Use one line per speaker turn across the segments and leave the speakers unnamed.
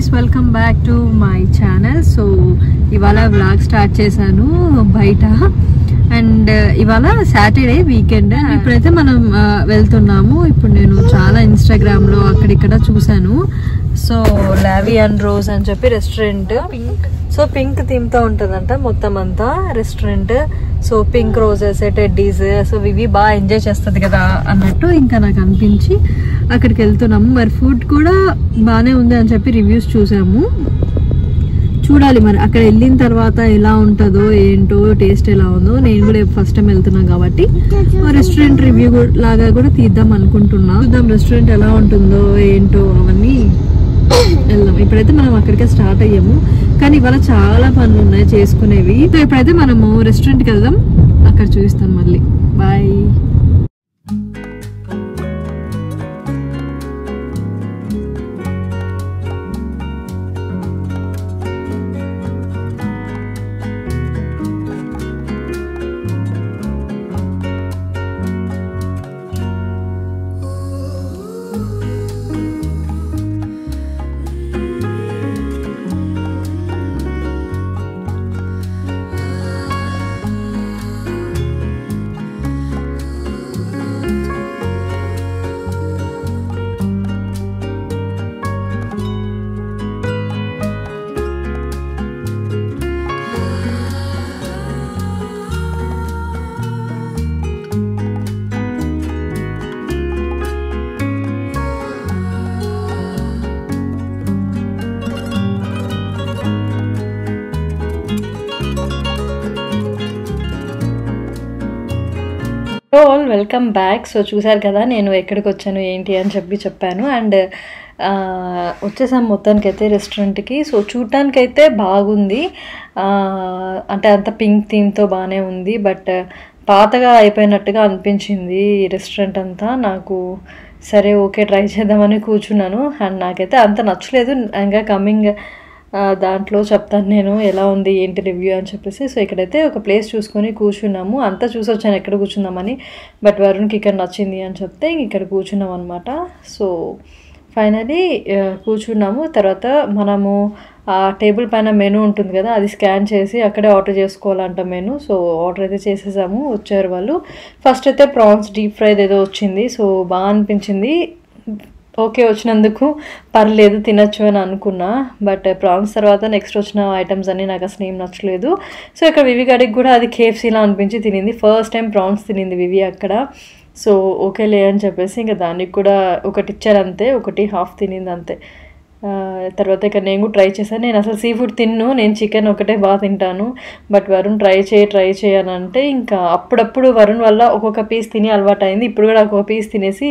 guys, welcome back to my channel. So ivala vlog start chesanu baita and ivala Saturday weekend ipudaithe manam veltunnamu. Ippudu nenu chaala Instagram lo akkadikkada chusanu. So Lavi and Rose అని చెప్పి restaurant so pink theme తో ఉంటదంట మొత్తం అంతా restaurant. So pink roses teddies so ఇవి బాగా enjoy చేస్తుంది కదా అన్నట్టు ఇంకా నాకు అనిపించి అక్కడికి వెళ్తున్నాము. మరి ఫుడ్ కూడా బాగానే ఉంది అని చెప్పి రివ్యూస్ చూసాము. చూడాలి మరి అక్కడ వెళ్ళిన తర్వాత ఎలా ఉంటుందో ఏంటో టేస్ట్ ఎలా ఉందో. నేను కూడా ఫస్ట్ టైం వెళ్తున్నాను కాబట్టి రెస్టారెంట్ రివ్యూ లాగా కూడా తీద్దాం అనుకుంటున్నా. చూద్దాం రెస్టారెంట్ ఎలా ఉంటుందో ఏంటో అవన్నీ వెళ్దాం. ఇప్పుడైతే మనం అక్కడికే స్టార్ట్ అయ్యాము కానీ ఇవాళ చాలా పనులు ఉన్నాయి చేసుకునేవి. సో ఇప్పుడైతే మనము రెస్టారెంట్కి వెళ్దాం, అక్కడ చూపిస్తాను మళ్ళీ. Bye. All welcome back. So చూసారు కదా నేను ఎక్కడికి వచ్చాను ఏంటి అని చెప్పాను. అండ్ వచ్చేసాం మొత్తానికైతే రెస్టారెంట్కి. సో చూడటానికైతే బాగుంది, అంటే అంత పింక్ థీమ్తో బాగానే ఉంది. బట్ పాతగా అయిపోయినట్టుగా అనిపించింది ఈ రెస్టారెంట్ అంతా నాకు. సరే ఓకే ట్రై చేద్దామని కూర్చున్నాను. అండ్ నాకైతే అంత నచ్చలేదు. ఇంకా కమింగ్ దాంట్లో చెప్తాను నేను ఎలా ఉంది ఏంటి రివ్యూ అని చెప్పేసి. సో ఇక్కడైతే ఒక ప్లేస్ చూసుకొని కూర్చున్నాము. అంతా చూసి వచ్చాను ఎక్కడ కూర్చుందామని. బట్ వరుణ్కి ఇక్కడ నచ్చింది అని చెప్తే ఇక్కడ కూర్చున్నాం అనమాట. సో ఫైనలీ కూర్చున్నాము. తర్వాత మనము ఆ టేబుల్ పైన మెనూ ఉంటుంది కదా, అది స్కాన్ చేసి అక్కడే ఆర్డర్ చేసుకోవాలంట మెనూ. సో ఆర్డర్ అయితే చేసేసాము. వచ్చారు వాళ్ళు. ఫస్ట్ అయితే ప్రాన్స్ డీప్ ఫ్రైడ్ ఏదో వచ్చింది. సో బాగా అనిపించింది. ఓకే వచ్చినందుకు పర్లేదు తినచ్చు అని అనుకున్నా. బట్ ప్రాన్స్ తర్వాత నెక్స్ట్ వచ్చిన ఐటమ్స్ అన్నీ నాకు అసలు ఏం నచ్చలేదు. సో ఇక్కడ వివి గడికి కూడా అది కేఎఫ్సీలా అనిపించి తినింది. ఫస్ట్ టైం ప్రాన్స్ తినింది వివి అక్కడ. సో ఓకేలే అని చెప్పేసి ఇంకా దానికి కూడా ఒకటి ఇచ్చారు అంతే, ఒకటి హాఫ్ తినింది అంతే. తర్వాత ఇక్కడ నేను కూడా ట్రై చేశాను. నేను అసలు సీ ఫుడ్ తిన్ను, నేను చికెన్ ఒకటే బాగా తింటాను. బట్ వరుణ్ ట్రై చేయనంటే ఇంకా అప్పుడప్పుడు వరుణ్ వల్ల ఒక్కొక్క పీస్ తిని అలవాటు అయింది. ఇప్పుడు కూడా ఒక్కొక్క పీస్ తినేసి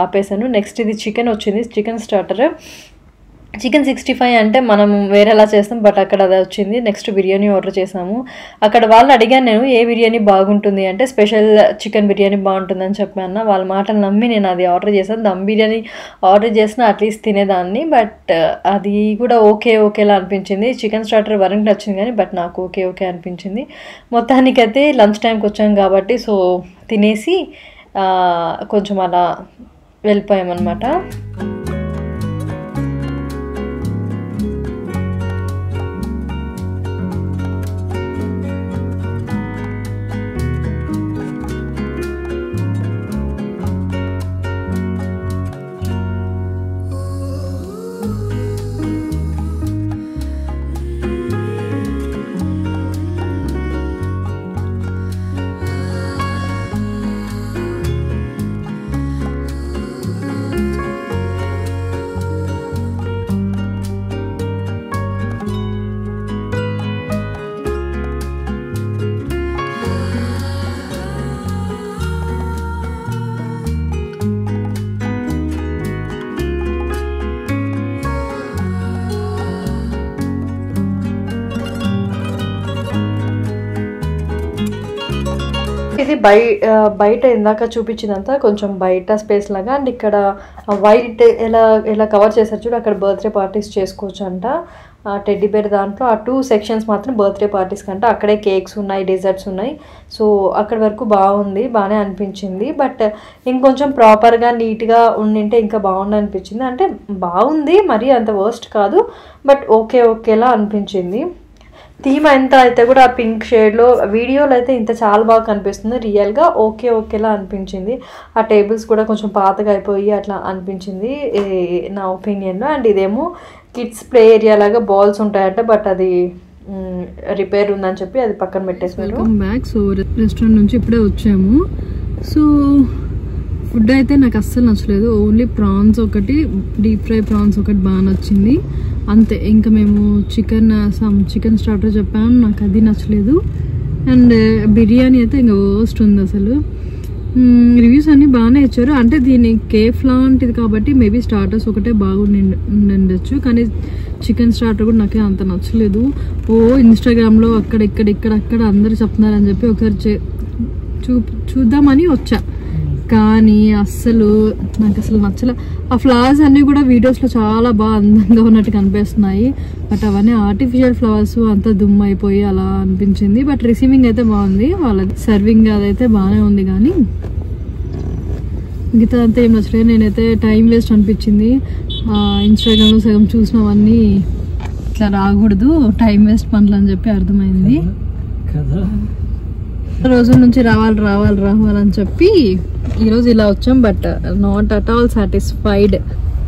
ఆపేసాను. నెక్స్ట్ ఇది చికెన్ వచ్చింది, చికెన్ స్టార్టర్. చికెన్ 65 అంటే మనం వేరేలా చేస్తాం, బట్ అక్కడ అదే వచ్చింది. నెక్స్ట్ బిర్యానీ ఆర్డర్ చేసాము. అక్కడ వాళ్ళు అడిగాను నేను ఏ బిర్యానీ బాగుంటుంది అంటే స్పెషల్ చికెన్ బిర్యానీ బాగుంటుందని చెప్పాను. వాళ్ళ మాటలు నమ్మి నేను అది ఆర్డర్ చేశాను. దమ్ బిర్యానీ ఆర్డర్ చేసినా అట్లీస్ట్ తినేదాన్ని. బట్ అది కూడా ఓకేలా అనిపించింది. చికెన్ స్టార్టర్ వరకు నచ్చింది కానీ బట్ నాకు ఓకే అనిపించింది. మొత్తానికైతే లంచ్ టైంకి వచ్చాం కాబట్టి సో తినేసి కొంచెం అలా వెళ్ళిపోయామన్నమాట. ఇది బయట ఇందాక చూపించిందంతా కొంచెం బయట స్పేస్ లాగా. అండ్ ఇక్కడ వైట్ ఎలా కవర్ చేశారు చూడు, అక్కడ బర్త్డే పార్టీస్ చేసుకోవచ్చు అంట. టెడ్డీ బేర్ దాంట్లో ఆ 2 సెక్షన్స్ మాత్రం బర్త్డే పార్టీస్ కంటే అక్కడే కేక్స్ ఉన్నాయి, డెజర్ట్స్ ఉన్నాయి. సో అక్కడి వరకు బాగుంది, బాగానే అనిపించింది. బట్ ఇంకొంచెం ప్రాపర్గా నీట్గా ఉండింటే ఇంకా బాగుంది అనిపించింది. అంటే బాగుంది, మరీ అంత వర్స్ట్ కాదు, బట్ ఓకేలా అనిపించింది. థీమ్ ఎంత అయితే కూడా ఆ పింక్ షేడ్లో వీడియోలో అయితే ఇంత చాలా బాగా కనిపిస్తుంది, రియల్గా ఓకేలా అనిపించింది. ఆ టేబుల్స్ కూడా కొంచెం పాతగా అయిపోయి అట్లా అనిపించింది నా ఒపీనియన్లో. అండ్ ఇదేమో కిడ్స్ ప్లే ఏరియా లాగా బాల్స్ ఉంటాయట, బట్ అది రిపేర్ ఉందని చెప్పి అది పక్కన పెట్టేసారు. Welcome back. సో రెస్టారెంట్ నుంచి ఇప్పుడే వచ్చాము. సో ఫుడ్ అయితే నాకు అస్సలు నచ్చలేదు. ఓన్లీ ప్రాన్స్ ఒకటి, డీప్ ఫ్రై ప్రాన్స్ ఒకటి బాగా నచ్చింది అంతే. ఇంకా మేము చికెన్ స్టార్టర్ చెప్పాము, నాకు అది నచ్చలేదు. అండ్ బిర్యానీ అయితే ఇంకా వర్స్ట్ ఉంది అసలు. రివ్యూస్ అన్నీ బాగానే ఇచ్చారు. అంటే దీని కేఫ్ లాంటిది కాబట్టి మేబీ స్టార్టర్స్ ఒకటే బాగుండొచ్చు, కానీ చికెన్ స్టార్టర్ కూడా నాకే అంత నచ్చలేదు. ఇన్స్టాగ్రామ్లో అక్కడ అందరు చెప్తున్నారని చెప్పి ఒకసారి చూద్దామని వచ్చా, కానీ నాకు అసలు నచ్చలే. ఆ ఫ్లవర్స్ అన్నీ కూడా వీడియోస్లో చాలా బాగా అందంగా ఉన్నట్టు కనిపిస్తున్నాయి, బట్ అవన్నీ ఆర్టిఫిషియల్ ఫ్లవర్స్ అంతా దుమ్ము అయిపోయి అలా అనిపించింది. బట్ రిసీవింగ్ అయితే బాగుంది, వాళ్ళది సర్వింగ్ అదైతే బాగానే ఉంది. కానీ మిగతా అంతా ఏం నచ్చలేదు. నేనైతే టైం వేస్ట్ అనిపించింది. ఇన్స్టాగ్రామ్లో సగం చూసినవన్నీ ఇట్లా రాకూడదు, టైం వేస్ట్ పనులు అని చెప్పి అర్థమైంది. రోజుల నుంచి రావాలని చెప్పి ఈరోజు ఇలా వచ్చాం, but not at all satisfied.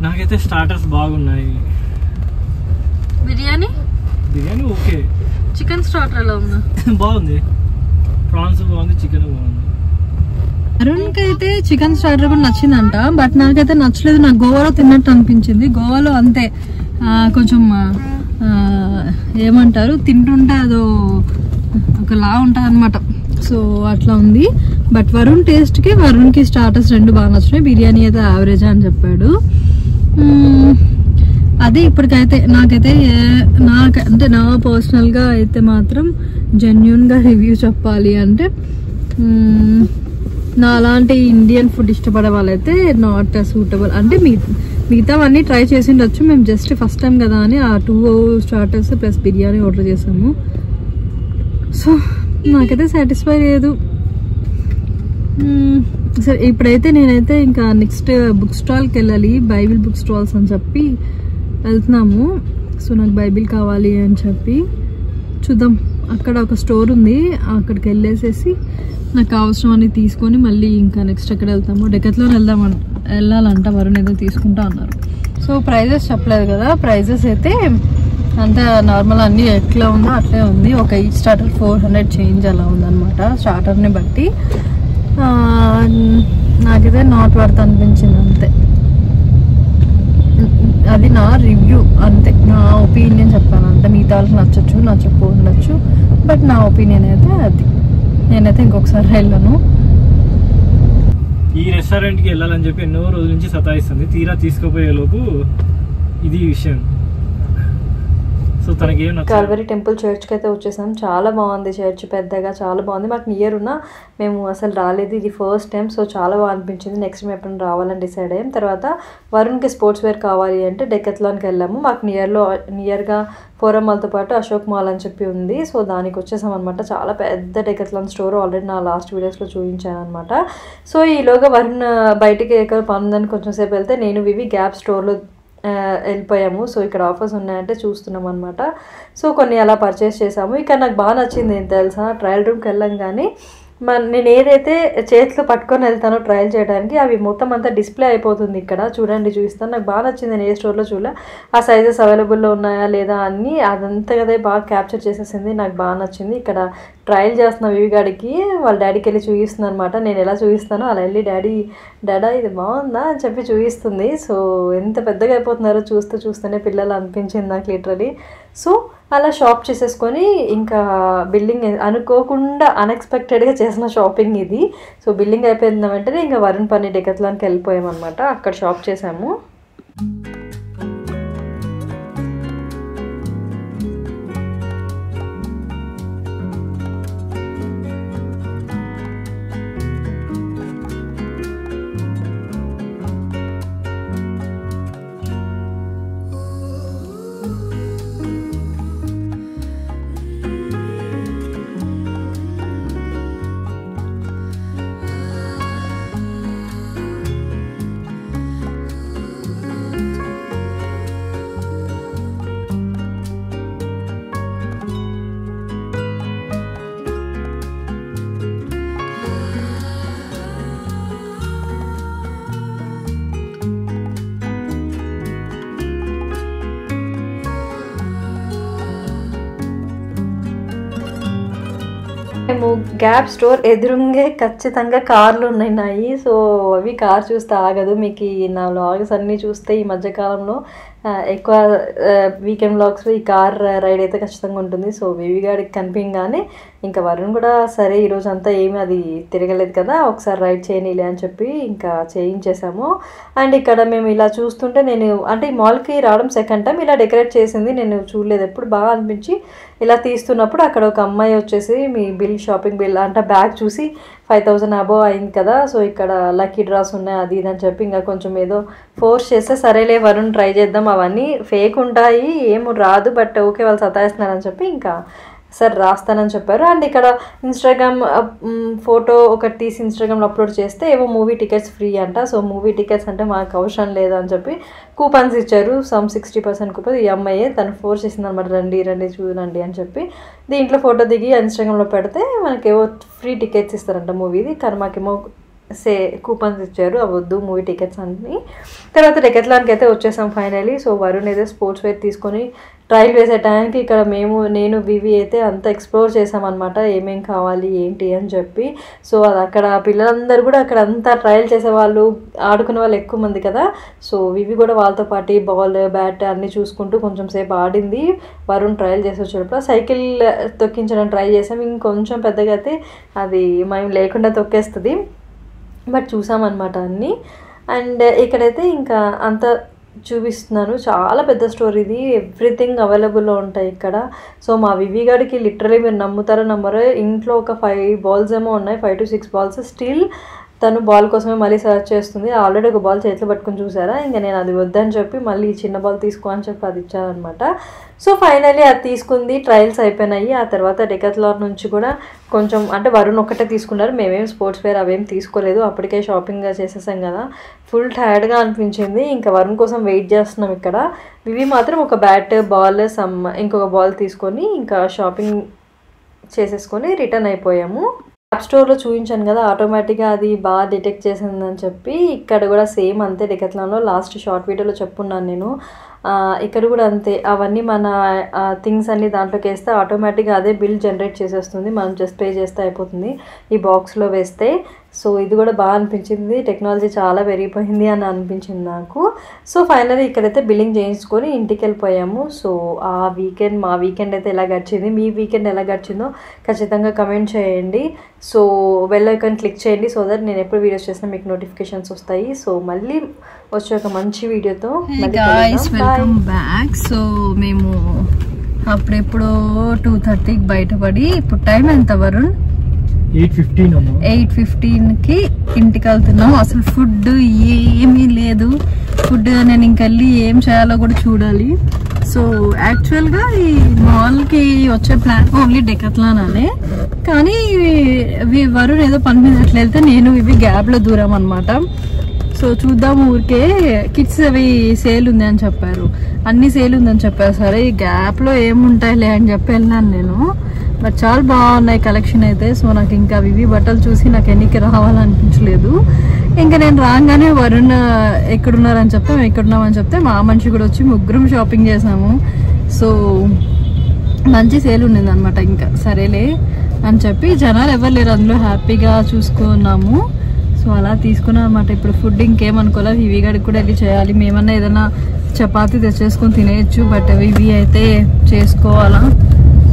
నాకైతే స్టార్టర్స్ బాగున్నాయి.
బిర్యానీ
ఓకే.
చికెన్ స్టార్టర్ ఎలా ఉందా?
బాగుంది, ప్రాన్స్ బాగుంది, చికెన్ బాగుంది.
అరుణ్కి అయితే చికెన్ స్టార్టర్ కూడా నచ్చిందంట, బట్ నాకైతే నచ్చలేదు. నాకు గోవాలో తిన్నట్టు అనిపించింది. గోవాలో అంతే కొంచెం ఏమంటారు, తింటుంటే అదో ఒకలా ఉంటుంది అనమాట. సో అట్లా ఉంది. బట్ వరుణ్కి స్టార్టర్స్ 2 బాగా నచ్చినాయి. బిర్యానీ అయితే యావరేజ్ అని చెప్పాడు. అదే ఇప్పటికైతే అంటే నా పర్సనల్గా అయితే మాత్రం జెన్యూన్గా రివ్యూ చెప్పాలి అంటే నా అలాంటి ఇండియన్ ఫుడ్ ఇష్టపడే వాళ్ళైతే నాట్ సూటబుల్. అంటే మిగతావన్నీ ట్రై చేసి ఉండొచ్చు, మేము జస్ట్ ఫస్ట్ టైం కదా అని ఆ 2 స్టార్టర్స్ ప్లస్ బిర్యానీ ఆర్డర్ చేసాము. సో నాకైతే సాటిస్ఫై లేదు. సరే ఇప్పుడైతే నేనైతే ఇంకా నెక్స్ట్ బుక్ స్టాల్కి వెళ్ళాలి, బైబిల్ బుక్ స్టాల్స్ అని చెప్పి వెళ్తున్నాము. సో నాకు బైబిల్ కావాలి అని చెప్పి చూద్దాం. అక్కడ ఒక స్టోర్ ఉంది, అక్కడికి వెళ్ళేసేసి నాకు కావాల్సిన అన్ని తీసుకొని మళ్ళీ ఇంకా నెక్స్ట్ ఎక్కడ వెళ్తాము, డెకత్లో వెళ్ళాలంట. వరుణ్ ఏదో తీసుకుంటా అన్నారు. సో ప్రైజెస్ చెప్పలేదు కదా, ప్రైజెస్ అయితే అంతా నార్మల్, అన్నీ ఎట్లా ఉందో అట్లే ఉంది. ఒక ఈచ్ స్టార్టర్ 400 చేంజ్ అలా ఉందన్నమాట స్టార్టర్ని బట్టి. నాకైతే నాట్ వర్త్ అనిపించింది అంతే. అది నా రివ్యూ అంతే, నా ఒపీనియన్ చెప్పాను అంతే. మిగతా వాళ్ళకి నచ్చకపోవచ్చు, బట్ నా ఒపీనియన్ అయితే అది. నేనైతే ఇంకొకసారి వెళ్ళను.
ఈ రెస్టారెంట్కి వెళ్ళాలని చెప్పి ఎన్నో రోజుల నుంచి సతాయిస్తుంది, తీరా తీసుకుపోయే లోపు ఇది విషయం. సో తనకి
కాల్వరీ టెంపుల్ చర్చ్కి అయితే వచ్చేసాం. చాలా బాగుంది చర్చ్, పెద్దగా చాలా బాగుంది. మాకు నియర్ ఉన్నా మేము అసలు రాలేదు, ఇది ఫస్ట్ టైం. సో చాలా బాగా అనిపించింది. నెక్స్ట్ మేము ఎప్పుడు రావాలని డిసైడ్ అయ్యాం. తర్వాత వరుణ్కి స్పోర్ట్స్ వేర్ కావాలి అంటే డెకత్లాన్కి వెళ్ళాము. మాకు నియర్గా ఫోరం మాల్తో పాటు అశోక్ మాల్ అని చెప్పి ఉంది. సో దానికి వచ్చేసాం అనమాట. చాలా పెద్ద డెకత్లాన్ స్టోర్, ఆల్రెడీ నా లాస్ట్ వీడియోస్లో చూపించాను అనమాట. సో ఈలోగా వరుణ్ బయటికి ఎక్కడ పనుందని కొంచెం సేపు వెళ్తే నేను వివి గ్యాప్ స్టోర్లో వెళ్ళిపోయాము. సో ఇక్కడ ఆఫర్స్ ఉన్నాయంటే చూస్తున్నాం అనమాట. సో కొన్ని అలా పర్చేస్ చేసాము. ఇక్కడ నాకు బాగా నచ్చింది ఏం తెలుసా, ట్రయల్ రూమ్కి వెళ్ళాం కానీ నేను ఏదైతే చేతిలో పట్టుకొని వెళ్తానో ట్రయల్ చేయడానికి అవి మొత్తం అంతా డిస్ప్లే అయిపోతుంది. ఇక్కడ చూడండి, చూపిస్తాను. నాకు బాగా నచ్చింది. నేను ఏ స్టోర్లో చూడలే, ఆ సైజెస్ అవైలబుల్లో ఉన్నాయా లేదా అని అదంతా కదా బాగా క్యాప్చర్ చేసేసింది. నాకు బాగా నచ్చింది. ఇక్కడ ట్రయల్ చేస్తున్న వివిగాడికి వాళ్ళ డాడీకి వెళ్ళి చూపిస్తుంది అనమాట. నేను ఎలా చూపిస్తానో అలా వెళ్ళి డాడా ఇది బాగుందా అని చెప్పి చూపిస్తుంది. సో ఎంత పెద్దగా అయిపోతున్నారో చూస్తూనే పిల్లలు అనిపించింది నాకు లిటరలీ. సో అలా షాప్ చేసేసుకొని ఇంకా బిల్లింగ్ అనుకోకుండా అన్ఎక్స్పెక్టెడ్గా చేసిన షాపింగ్ ఇది. సో బిల్లింగ్ అయిపోయిన వెంటనే ఇంకా వరుణ్ పని డెకత్లాన్కి వెళ్ళిపోయామన్నమాట. అక్కడ షాప్ చేసాము. మేము గ్యాప్ స్టోర్ ఎదురుంగే ఖచ్చితంగా కార్లు ఉన్నాయి. సో అవి కార్ చూస్తే ఆగదు. మీకు నా వ్లాగ్స్ అన్నీ చూస్తే ఈ మధ్యకాలంలో ఎక్కువ వీకెండ్ వ్లాగ్స్లో ఈ కార్ రైడ్ అయితే ఖచ్చితంగా ఉంటుంది. సో వివిగాడికి కనిపించగానే ఇంకా వరుణ్ కూడా సరే ఈరోజు అంతా ఏమి అది తిరగలేదు కదా, ఒకసారి రైడ్ చేయనిలే అని చెప్పి ఇంకా చేయించేసాము. అండ్ ఇక్కడ మేము ఇలా చూస్తుంటే నేను అంటే ఈ మాల్కి రావడం సెకండ్ టైం. ఇలా డెకరేట్ చేసింది నేను చూడలేదు ఎప్పుడు. బాగా అనిపించి ఇలా తీస్తున్నప్పుడు అక్కడ ఒక అమ్మాయి వచ్చేసి మీ బిల్ షాపింగ్ బిల్ అంటే బ్యాగ్ చూసి 5000 అబోవ్ అయింది కదా, సో ఇక్కడ లక్కీ డ్రాస్ ఉన్నాయి అది ఇది అని చెప్పి ఇంకా కొంచెం ఏదో ఫోర్స్ చేస్తే సరేలే వరుణ్ ట్రై చేద్దాం, అవన్నీ ఫేక్ ఉంటాయి ఏమో రాదు బట్ ఓకే వాళ్ళు సతాయిస్తున్నారని చెప్పి ఇంకా సరే రాస్తానని చెప్పారు. అండ్ ఇక్కడ ఇన్స్టాగ్రామ్ ఫోటో ఒకటి తీసి ఇన్స్టాగ్రామ్లో అప్లోడ్ చేస్తే ఏవో మూవీ టికెట్స్ ఫ్రీ అంట. సో మూవీ టికెట్స్ అంటే మాకు అవసరం లేదు అని చెప్పి కూపన్స్ ఇచ్చారు. Some 60% coupon. ఈ అమ్మాయి తను ఫోర్స్ చేసింది అనమాట, రండి రండి చూడండి అని చెప్పి. దీంట్లో ఫోటో దిగి ఇన్స్టాగ్రామ్లో పెడితే మనకేవో ఫ్రీ టికెట్స్ ఇస్తారంట మూవీది. కానీ మాకేమో కూపన్స్ ఇచ్చారు, అవి వద్దు మూవీ టికెట్స్ అన్నీ. తర్వాత డెకత్లాన్కి అయితే వచ్చేసాం ఫైనలీ. సో వరుణ్ అయితే స్పోర్ట్స్ వేర్ తీసుకొని ట్రయల్ వేసే టైంకి ఇక్కడ నేను వివి అయితే అంతా ఎక్స్ప్లోర్ చేసామన్నమాట, ఏమేం కావాలి ఏంటి అని చెప్పి. సో అది అక్కడ పిల్లలందరూ కూడా అక్కడ అంతా ట్రయల్ చేసేవాళ్ళు, ఆడుకునే వాళ్ళు ఎక్కువ మంది కదా. సో వివి కూడా వాళ్ళతో పాటు బాల్ బ్యాట్ అన్నీ చూసుకుంటూ కొంచెం సేపు ఆడింది. వరుణ్ ట్రయల్ చేసి వచ్చేటప్పుడు సైకిల్ తొక్కించడం ట్రై చేసాం. ఇంకొంచెం పెద్దగా అయితే అది మేము లేకుండా తొక్కేస్తుంది, బట్ చూసామన్నమాట అన్నీ. అండ్ ఇక్కడైతే ఇంకా అంత చూపిస్తున్నాను. చాలా పెద్ద స్టోర్ ఇది, ఎవ్రీథింగ్ అవైలబుల్లో ఉంటాయి ఇక్కడ. సో మా వివిగాడికి లిటరలీ మీరు నమ్ముతారో నమ్మరో ఇంట్లో ఒక 5 బాల్స్ ఏమో ఉన్నాయి, 5 to 6 బాల్స్. స్టిల్ తను బాల్ కోసమే మళ్ళీ సర్చ్ చేస్తుంది. ఆల్రెడీ ఒక బాల్ చేతిలో పట్టుకుని చూసారా, ఇంకా నేను అది వద్దని చెప్పి మళ్ళీ చిన్న బాల్ తీసుకో అని చెప్పి అది ఇచ్చానమాట. సో ఫైనల్లీ అది తీసుకుంది, ట్రయల్స్ అయిపోయినాయి. ఆ తర్వాత డెకత్లాన్ నుంచి కూడా కొంచెం అంటే వరుణ్ ఒక్కటే తీసుకున్నారు, మేమేం స్పోర్ట్స్ వేర్ అవేం తీసుకోలేదు, అప్పటికే షాపింగ్ చేసేసాం కదా. ఫుల్ టైర్డ్గా అనిపించింది, ఇంకా వరుణ్ కోసం వెయిట్ చేస్తున్నాం ఇక్కడ. ఇవి మాత్రం ఒక బ్యాట్ బాల్ ఇంకొక బాల్ తీసుకొని ఇంకా షాపింగ్ చేసేసుకొని రిటర్న్ అయిపోయాము. యాప్ స్టోర్లో చూపించాను కదా, ఆటోమేటిక్గా అది బాగా డిటెక్ట్ చేసిందని చెప్పి ఇక్కడ కూడా సేమ్ అంతే. డెకత్లాన్లో లాస్ట్ షార్ట్ వీడియోలో చెప్పున్నాను నేను, ఇక్కడ కూడా అంతే. అవన్నీ మన థింగ్స్ అన్నీ దాంట్లోకి వేస్తే ఆటోమేటిక్గా అదే బిల్ జనరేట్ చేసేస్తుంది, మనం జస్ట్ పే చేస్తే అయిపోతుంది ఈ బాక్స్లో వేస్తే. సో ఇది కూడా బాగా అనిపించింది, టెక్నాలజీ చాలా పెరిగిపోయింది అని అనిపించింది నాకు. సో ఫైనల్లీ ఇక్కడైతే బిల్లింగ్ చేయించుకొని ఇంటికి వెళ్ళిపోయాము. సో మా వీకెండ్ అయితే ఎలా గడిచింది, మీ వీకెండ్ ఎలా గడిచిందో ఖచ్చితంగా కమెంట్ చేయండి. సో బెల్ ఐకాన్ క్లిక్ చేయండి, సో దట్ నేను ఎప్పుడు వీడియోస్ చేసినా మీకు నోటిఫికేషన్స్ వస్తాయి. సో మళ్ళీ వచ్చే ఒక మంచి వీడియోతో వెల్కమ్ బ్యాక్. సో మేము అప్పుడెప్పుడో 2:30కి బయటపడి ఇప్పుడు టైం ఎంత వరుణ్? 8:15కి ఇంటికి వెళ్తున్నాం. అసలు ఫుడ్ ఏమీ లేదు, ఫుడ్ నేను ఇంకెళ్ళి ఏం చేయాలో కూడా చూడాలి. సో యాక్చువల్గా ఈ మాల్కి వచ్చే ప్లాన్ ఓన్లీ డెకత్లాన్ అనే, కానీ వరుణ్ ఏదో పని మీద అట్లా వెళ్తే నేను ఇవి గ్యాప్లో దూరం అనమాట. సో చూద్దాం, ఊరికే కిడ్స్ అవి సేల్ ఉంది అని చెప్పారు, అన్ని సేల్ ఉందని చెప్పారు. సరే ఈ గ్యాప్లో ఏముంటాయిలే అని చెప్పి వెళ్ళాను నేను, బట్ చాలా బాగున్నాయి కలెక్షన్ అయితే. సో నాకు ఇంకా ఇవి బట్టలు చూసి నాకు ఎన్నికి రావాలనిపించలేదు. ఇంకా నేను రాగానే వరుణ్ ఎక్కడున్నారని చెప్తే మేము ఎక్కడున్నామని చెప్తే మా మనిషి కూడా వచ్చి ముగ్గురం షాపింగ్ చేసాము. సో మంచి సేల్ ఉండింది అనమాట. ఇంకా సరేలే అని చెప్పి జనాలు ఎవరు లేరు అందులో, హ్యాపీగా చూసుకున్నాము. సో అలా తీసుకున్నాం అనమాట. ఇప్పుడు ఫుడ్ ఇంకేమనుకోలే, వివి గడికి కూడా వెళ్ళి చేయాలి. మేమన్నా ఏదైనా చపాతీ తెచ్చేసుకొని తినేయచ్చు, బట్ వివి అయితే చేసుకోవాలా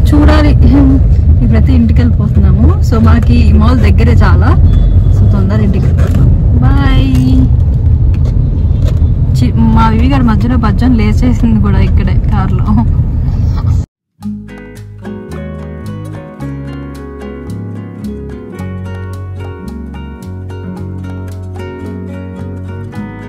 చూడాలి. ఇప్పుడైతే ఇంటికి వెళ్ళిపోతున్నాము. సో మాకు ఈ మాల్ దగ్గరే చాలా, సో తొందర ఇంటికి వెళ్ళిపోతాం. బాయ్. మా వివి గారి మధ్యలో బజ్జన్ లేచేసింది కూడా ఇక్కడే కార్లో.